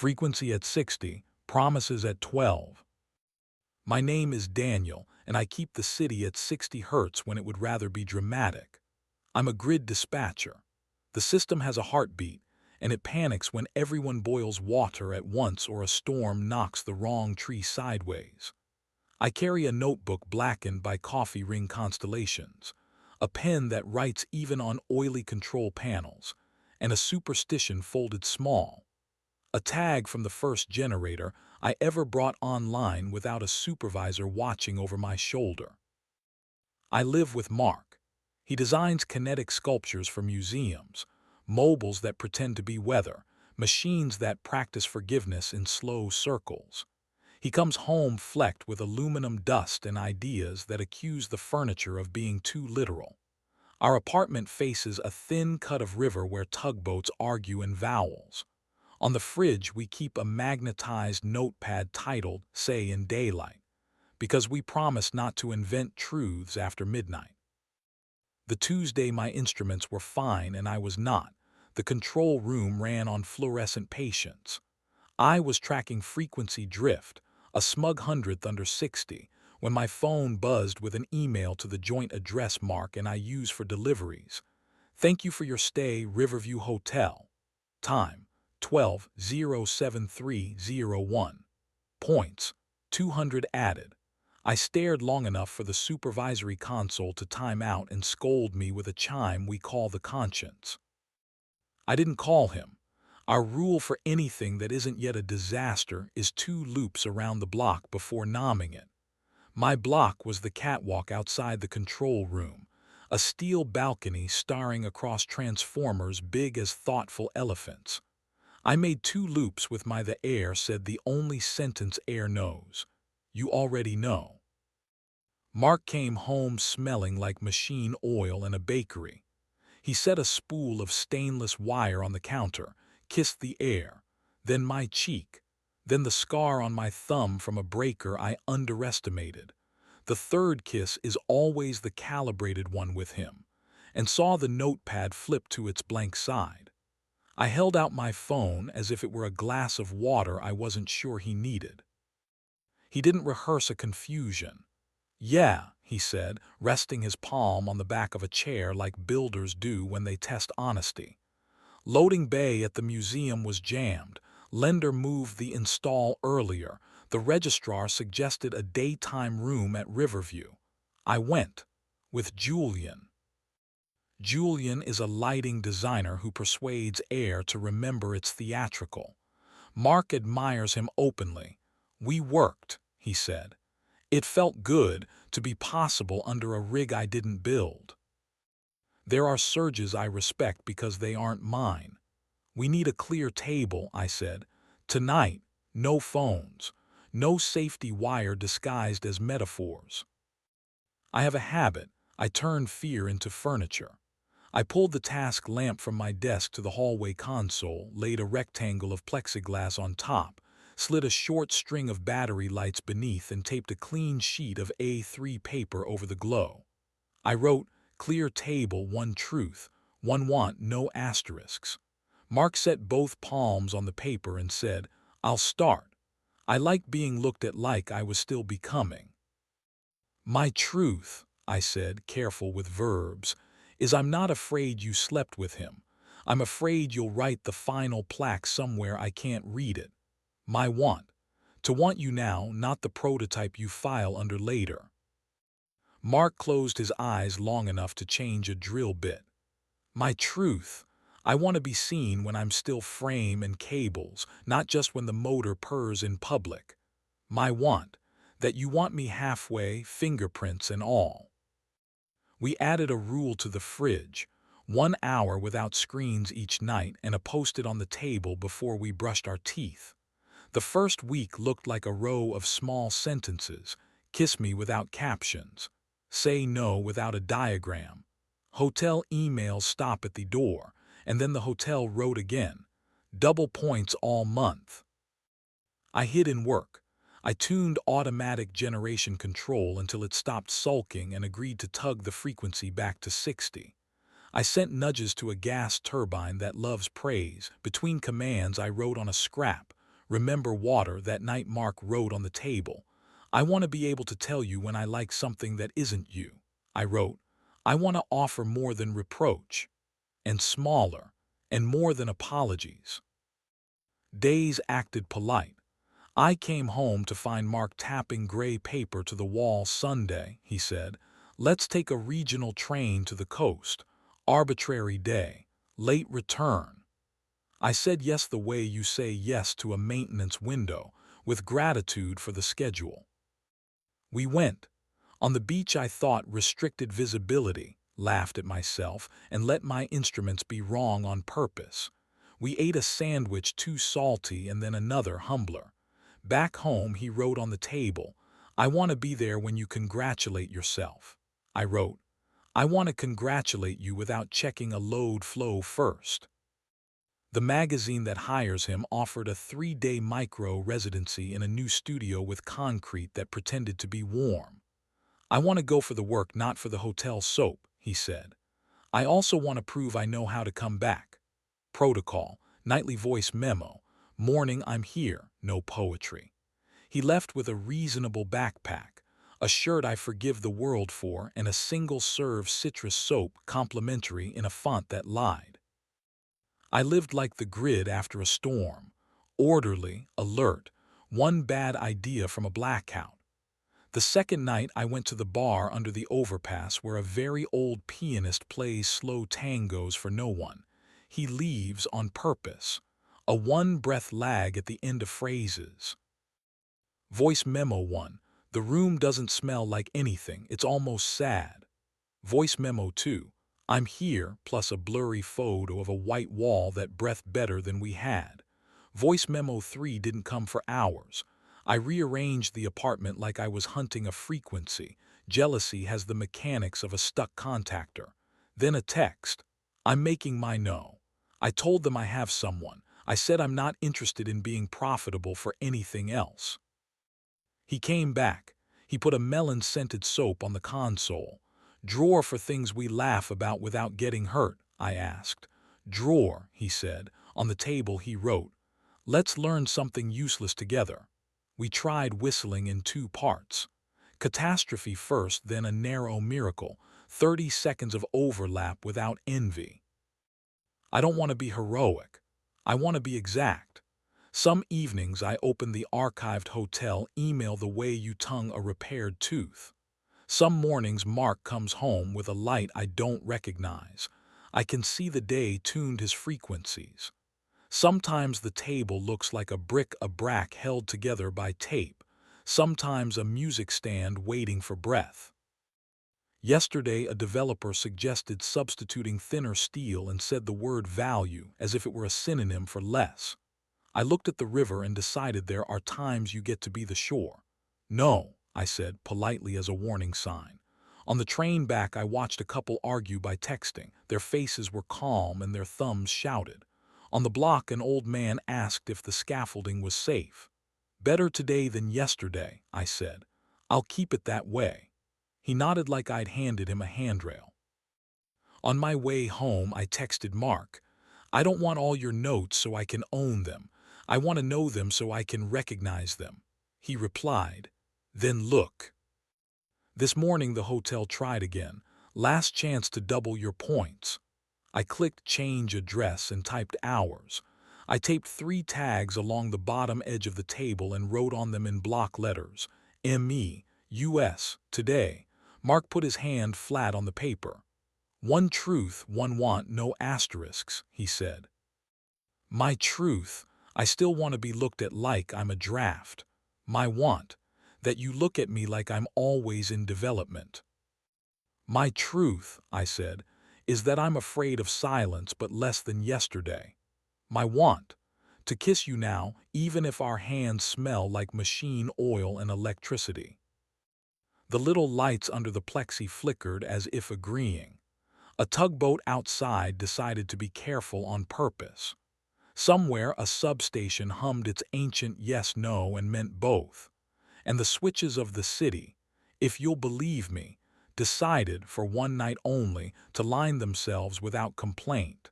frequency at 60, promises at 12. My name is Daniel, and I keep the city at 60 hertz when it would rather be dramatic. I'm a grid dispatcher. The system has a heartbeat, and it panics when everyone boils water at once or a storm knocks the wrong tree sideways. I carry a notebook blackened by coffee ring constellations, a pen that writes even on oily control panels, and a superstition folded small. A tag from the first generator I ever brought online without a supervisor watching over my shoulder. I live with Mark. He designs kinetic sculptures for museums, mobiles that pretend to be weather, machines that practice forgiveness in slow circles. He comes home flecked with aluminum dust and ideas that accuse the furniture of being too literal. Our apartment faces a thin cut of river where tugboats argue in vowels. On the fridge, we keep a magnetized notepad titled, Say in Daylight, because we promise not to invent truths after midnight. The Tuesday my instruments were fine and I was not. The control room ran on fluorescent patience. I was tracking frequency drift, a smug hundredth under 60, when my phone buzzed with an email to the joint address Mark and I use for deliveries. Thank you for your stay, Riverview Hotel. Time, 12:073:01. Points, 200 added. I stared long enough for the supervisory console to time out and scold me with a chime we call the conscience. I didn't call him. Our rule for anything that isn't yet a disaster is 2 loops around the block before nomming it. My block was the catwalk outside the control room, a steel balcony staring across transformers big as thoughtful elephants. I made 2 loops with my the air said the only sentence air knows. You already know. Mark came home smelling like machine oil and a bakery. He set a spool of stainless wire on the counter, kissed the air, then my cheek, then the scar on my thumb from a breaker I underestimated. The third kiss is always the calibrated one with him, and saw the notepad flip to its blank side. I held out my phone as if it were a glass of water I wasn't sure he needed. He didn't rehearse a confusion. Yeah, he said, resting his palm on the back of a chair like builders do when they test honesty. Loading bay at the museum was jammed. Lender moved the install earlier. The registrar suggested a daytime room at Riverview. I went. With Julian. Julian is a lighting designer who persuades air to remember it's theatrical. Mark admires him openly. We worked, he said. It felt good to be possible under a rig I didn't build. There are surges I respect because they aren't mine. We need a clear table, I said. Tonight, no phones, no safety wire disguised as metaphors. I have a habit. I turn fear into furniture. I pulled the task lamp from my desk to the hallway console, laid a rectangle of plexiglass on top, slid a short string of battery lights beneath and taped a clean sheet of A3 paper over the glow. I wrote, clear table, one truth, one want, no asterisks. Mark set both palms on the paper and said, I'll start. I like being looked at like I was still becoming. My truth, I said, careful with verbs, is I'm not afraid you slept with him. I'm afraid you'll write the final plaque somewhere I can't read it. My want. To want you now, not the prototype you file under later. Mark closed his eyes long enough to change a drill bit. My truth. I want to be seen when I'm still frame and cables, not just when the motor purrs in public. My want. That you want me halfway, fingerprints and all. We added a rule to the fridge, 1 hour without screens each night and a post-it on the table before we brushed our teeth. The first week looked like a row of small sentences, kiss me without captions, say no without a diagram. Hotel emails stop at the door, and then the hotel wrote again, double points all month. I hid in work. I tuned automatic generation control until it stopped sulking and agreed to tug the frequency back to 60. I sent nudges to a gas turbine that loves praise. Between commands I wrote on a scrap, Remember water, that night Mark wrote on the table. I want to be able to tell you when I like something that isn't you. I wrote, I want to offer more than reproach, and smaller, and more than apologies. Days acted polite. I came home to find Mark tapping gray paper to the wall. Sunday, he said. Let's take a regional train to the coast. Arbitrary day. Late return. I said yes the way you say yes to a maintenance window, with gratitude for the schedule. We went. On the beach I thought restricted visibility, laughed at myself, and let my instruments be wrong on purpose. We ate a sandwich too salty and then another humbler. Back home he wrote on the table, I want to be there when you congratulate yourself. I wrote, I want to congratulate you without checking a load flow first. The magazine that hires him offered a 3-day micro-residency in a new studio with concrete that pretended to be warm. I want to go for the work, not for the hotel soap, he said. I also want to prove I know how to come back. Protocol, nightly voice memo, morning I'm here, no poetry. He left with a reasonable backpack, a shirt I forgive the world for, and a single-serve citrus soap complimentary in a font that lied. I lived like the grid after a storm, orderly, alert, one bad idea from a blackout. The second night I went to the bar under the overpass where a very old pianist plays slow tangos for no one. He leaves on purpose, a one-breath lag at the end of phrases. Voice memo 1. The room doesn't smell like anything, it's almost sad. Voice memo 2. I'm here, plus a blurry photo of a white wall that breathed better than we had. Voice memo 3 didn't come for hours. I rearranged the apartment like I was hunting a frequency. Jealousy has the mechanics of a stuck contactor. Then a text. I'm making my no. I told them I have someone. I said I'm not interested in being profitable for anything else. He came back. He put a melon-scented soap on the console. Drawer for things we laugh about without getting hurt, I asked. Drawer, he said. On the table he wrote, let's learn something useless together. We tried whistling in 2 parts. Catastrophe first, then a narrow miracle. 30 seconds of overlap without envy. I don't want to be heroic. I want to be exact. Some evenings I open the archived hotel email the way you tongue a repaired tooth. Some mornings Mark comes home with a light I don't recognize. I can see the day tuned his frequencies. Sometimes the table looks like a bric-a-brac held together by tape. Sometimes a music stand waiting for breath. Yesterday a developer suggested substituting thinner steel and said the word value as if it were a synonym for less. I looked at the river and decided there are times you get to be the shore. No, I said politely as a warning sign. On the train back I watched a couple argue by texting. Their faces were calm and their thumbs shouted. On the block an old man asked if the scaffolding was safe. Better today than yesterday, I said. I'll keep it that way. He nodded like I'd handed him a handrail. On my way home I texted Mark. I don't want all your notes so I can own them. I want to know them so I can recognize them. He replied, then look. This morning the hotel tried again. Last chance to double your points. I clicked change address and typed hours. I taped 3 tags along the bottom edge of the table and wrote on them in block letters. ME, US, today. Mark put his hand flat on the paper. One truth, one want, no asterisks, he said. My truth, I still want to be looked at like I'm a draft. My want, that you look at me like I'm always in development. My truth, I said, is that I'm afraid of silence but less than yesterday. My want, to kiss you now, even if our hands smell like machine oil and electricity. The little lights under the plexi flickered as if agreeing. A tugboat outside decided to be careful on purpose. Somewhere a substation hummed its ancient yes-no and meant both. And the switches of the city, if you'll believe me, decided, for one night only, to line themselves without complaint.